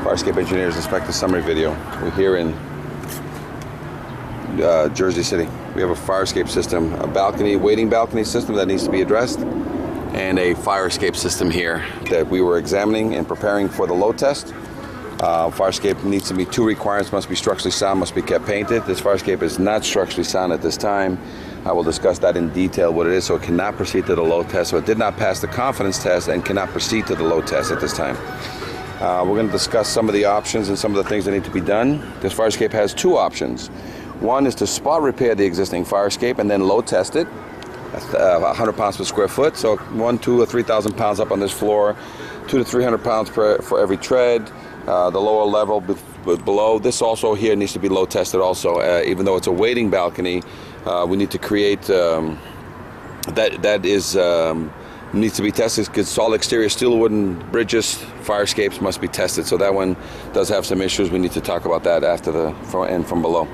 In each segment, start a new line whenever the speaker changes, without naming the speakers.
Fire Escape Engineers Inspector Summary Video. We're here in Jersey City. We have a fire escape system, a balcony, waiting balcony system that needs to be addressed, and a fire escape system here that we were examining and preparing for the load test. Fire escape needs to meet two requirements: must be structurally sound, must be kept painted. This fire escape is not structurally sound at this time. I will discuss that in detail what it is, so it cannot proceed to the load test. So it did not pass the confidence test and cannot proceed to the load test at this time. We're going to discuss some of the options and some of the things that need to be done. This fire escape has two options. One is to spot repair the existing fire escape and then load test it. 100 pounds per square foot, so 1, 2, or 3,000 pounds up on this floor, 200 to 300 pounds for every tread. The lower level below this also here needs to be load tested also. Even though it's a waiting balcony, we need to create needs to be tested, because all exterior steel wooden bridges, fire escapes must be tested. So that one does have some issues. We need to talk about that after the and from below.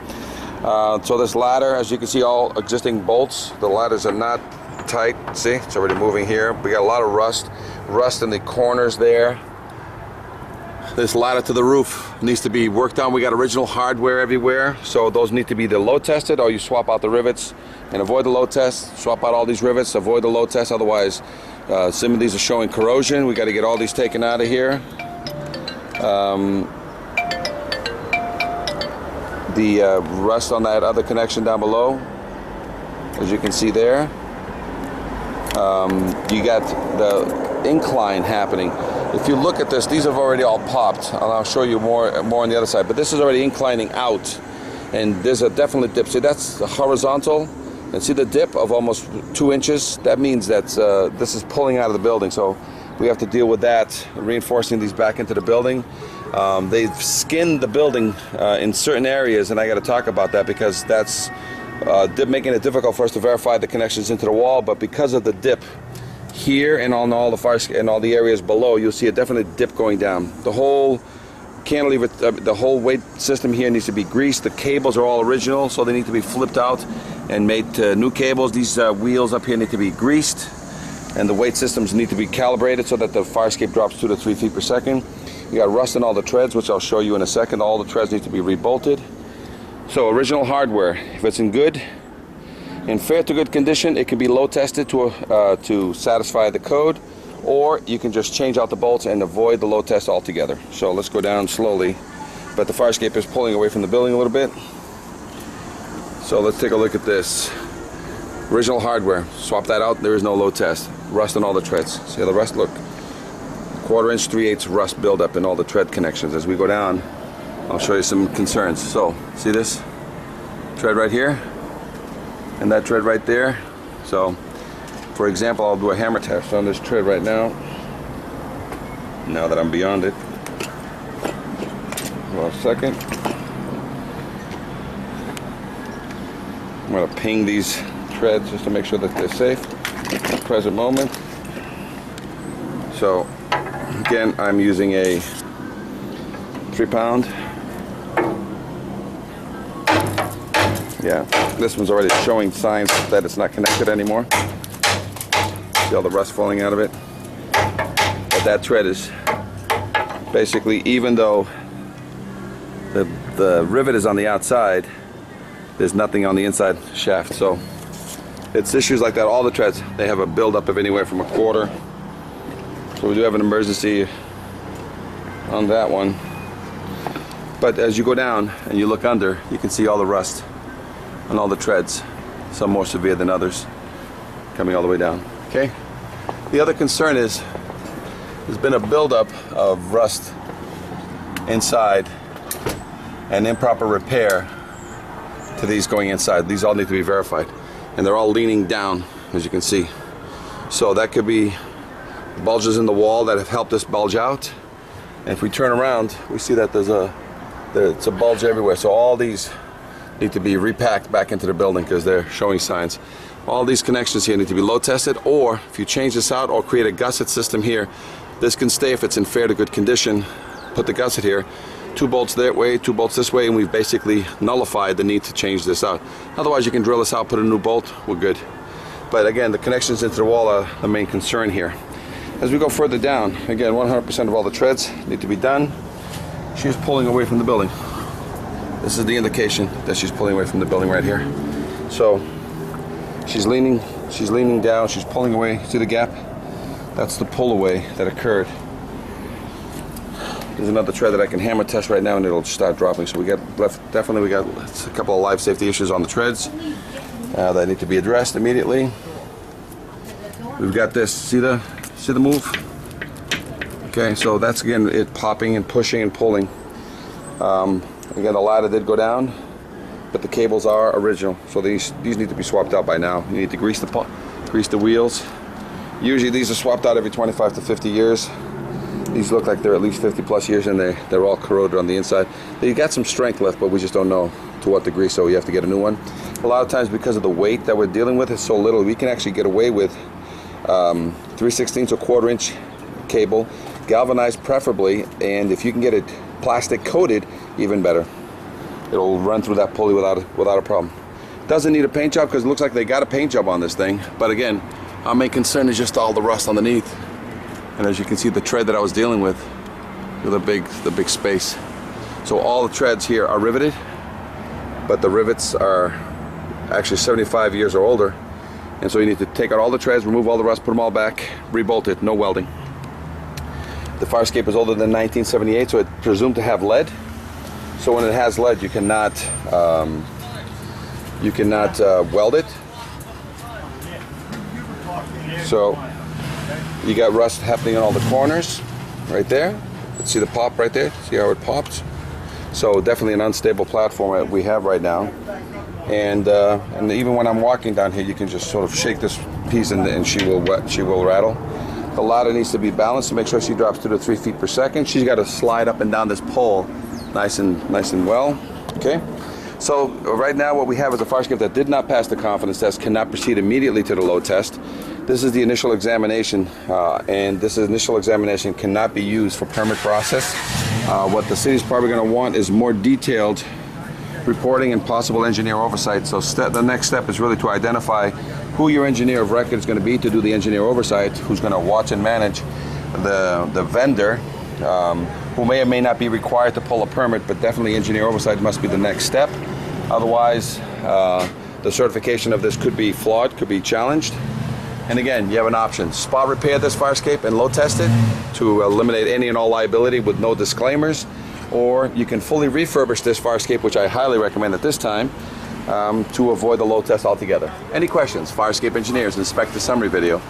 So this ladder, as you can see, all existing bolts, the ladders are not tight. See, it's already moving here. We got a lot of rust in the corners there. This ladder to the roof needs to be worked on. We got original hardware everywhere, so those need to be either load tested, or you swap out the rivets and avoid the load test. Swap out all these rivets, avoid the load test. Otherwise, some of these are showing corrosion. We got to get all these taken out of here. The rust on that other connection down below, as you can see there. You got the incline happening. If you look at this, these have already all popped, and I'll show you more on the other side. But this is already inclining out, and there's a definite dip. See, that's the horizontal, and see the dip of almost 2 inches. That means that this is pulling out of the building. So we have to deal with that, reinforcing these back into the building. They've skinned the building in certain areas, and I got to talk about that, because that's making it difficult for us to verify the connections into the wall. But because of the dip here and on all the fire and all the areas below, you'll see a definite dip going down. The whole cantilever, the whole weight system here needs to be greased. The cables are all original, so they need to be flipped out and made to new cables. These wheels up here need to be greased, and the weight systems need to be calibrated so that the fire escape drops 2 to 3 feet per second. You got rust in all the treads, which I'll show you in a second. All the treads need to be rebolted. So original hardware, if it's in fair to good condition, it can be load tested to satisfy the code, or you can just change out the bolts and avoid the load test altogether. So let's go down slowly. But the fire escape is pulling away from the building a little bit. So let's take a look at this. Original hardware, swap that out, there is no load test. Rust in all the treads. See how the rust, look. 1/4 inch, 3/8 rust buildup in all the tread connections. As we go down, I'll show you some concerns. So, see this tread right here? And that tread right there. So, for example, I'll do a hammer test on this tread right now. Now that I'm beyond it. Hold on a second. I'm going to ping these treads just to make sure that they're safe at the present moment. So, again, I'm using a 3-pound. Yeah, this one's already showing signs that it's not connected anymore. See all the rust falling out of it? But that tread is basically, even though the rivet is on the outside, there's nothing on the inside shaft. So it's issues like that. All the treads, they have a buildup of anywhere from 1/4. So we do have an emergency on that one. But as you go down and you look under, you can see all the rust on all the treads, some more severe than others, coming all the way down. Okay. The other concern is there's been a buildup of rust inside and improper repair to these going inside. These all need to be verified, and they're all leaning down, as you can see. So that could be bulges in the wall that have helped this bulge out. And if we turn around, we see that it's a bulge everywhere. So all these need to be repacked back into the building, because they're showing signs. All these connections here need to be load tested, or if you change this out or create a gusset system here, this can stay if it's in fair to good condition. Put the gusset here, 2 bolts that way, 2 bolts this way, and we've basically nullified the need to change this out. Otherwise, you can drill this out, put a new bolt, we're good. But again, the connections into the wall are the main concern here. As we go further down, again, 100% of all the treads need to be done. she's pulling away from the building. This is the indication that she's pulling away from the building right here. So she's leaning down, she's pulling away. See the gap? That's the pull away that occurred. There's another tread that I can hammer test right now and it'll start dropping. So we got definitely a couple of live safety issues on the treads that need to be addressed immediately. We've got this, see the move? Okay, so that's again it popping and pushing and pulling. Again, the ladder did go down, but the cables are original, so these need to be swapped out by now. You need to grease the wheels. Usually these are swapped out every 25 to 50 years. These look like they're at least 50 plus years and they're all corroded on the inside. They got some strength left, but we just don't know to what degree, so you have to get a new one. A lot of times because of the weight that we're dealing with is so little, we can actually get away with 3/16 to 1/4 inch cable, galvanized preferably, and if you can get it plastic coated, even better. It'll run through that pulley without a problem. Doesn't need a paint job because it looks like they got a paint job on this thing, but again, our main concern is just all the rust underneath. And as you can see, the tread that I was dealing with the big space. So all the treads here are riveted, but the rivets are actually 75 years or older. And so you need to take out all the treads, remove all the rust, put them all back, rebolt it, no welding. The fire escape is older than 1978, so it's presumed to have lead. So when it has lead, you cannot weld it. So you got rust happening on all the corners, right there. See the pop right there? See how it popped? So definitely an unstable platform that we have right now. And even when I'm walking down here, you can just sort of shake this piece and she will rattle. The ladder needs to be balanced to make sure she drops 2 to 3 feet per second. She's got to slide up and down this pole nice and well. Okay. So right now what we have is a fire escape that did not pass the confidence test, cannot proceed immediately to the load test. This is the initial examination, and this initial examination cannot be used for permit process. What the city's probably going to want is more detailed reporting and possible engineer oversight. So the next step is really to identify who your engineer of record is going to be to do the engineer oversight, who's going to watch and manage the vendor, who may or may not be required to pull a permit, but definitely engineer oversight must be the next step. Otherwise, the certification of this could be flawed, could be challenged. And again, you have an option. Spot repair this fire escape and load test it to eliminate any and all liability with no disclaimers. Or you can fully refurbish this fire escape, which I highly recommend at this time, to avoid the load test altogether. Any questions? Fire escape engineers, inspect the summary video.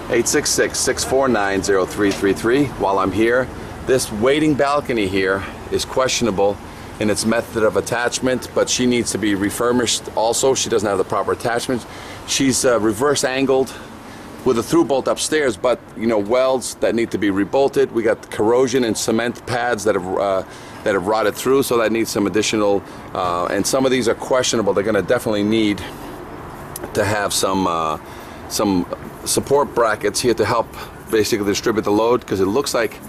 866-649-0333. While I'm here, this waiting balcony here is questionable in its method of attachment, but she needs to be refurbished also. She doesn't have the proper attachment. She's reverse angled with a through bolt upstairs, but welds that need to be rebolted. We got corrosion and cement pads that have rotted through, so that needs some additional, and some of these are questionable. They're going to definitely need to have some support brackets here to help basically distribute the load, because it looks like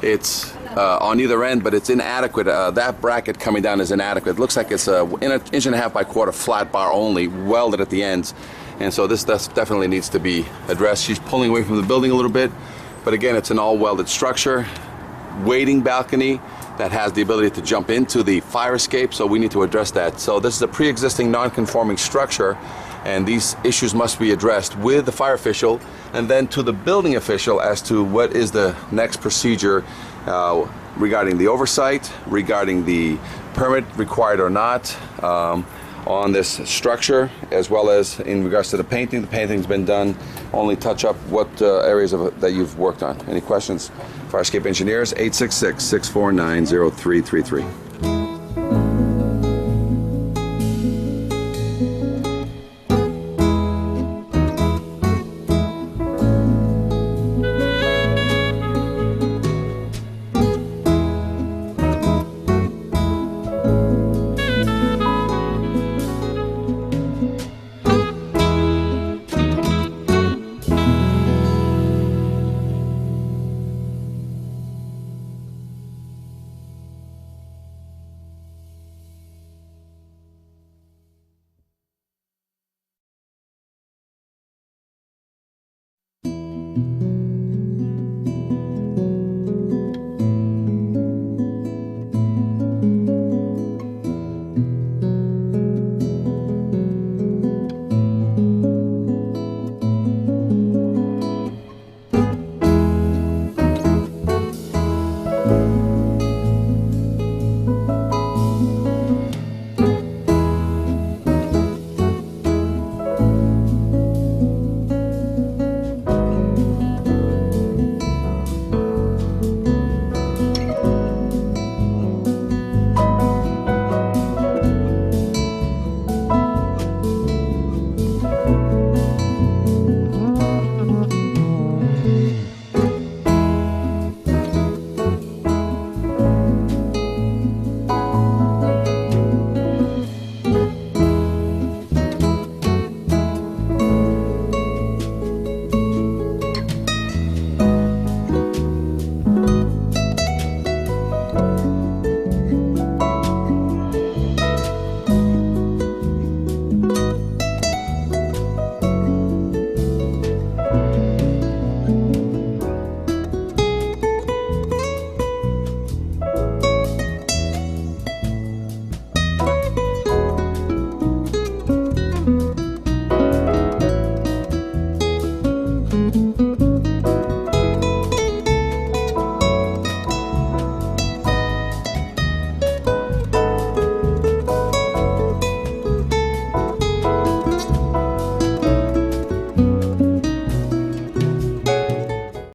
it's on either end, but it's inadequate. That bracket coming down is inadequate. It looks like it's an 1.5 by 1/4 flat bar only, welded at the ends. And so this definitely needs to be addressed. She's pulling away from the building a little bit, but again, it's an all welded structure, waiting balcony that has the ability to jump into the fire escape, so we need to address that. So this is a pre-existing non-conforming structure, and these issues must be addressed with the fire official and then to the building official as to what is the next procedure regarding the oversight, regarding the permit required or not, on this structure, as well as in regards to the painting. The painting's been done. Only touch up what areas of it that you've worked on. Any questions? Fire escape engineers, 866-649-0333.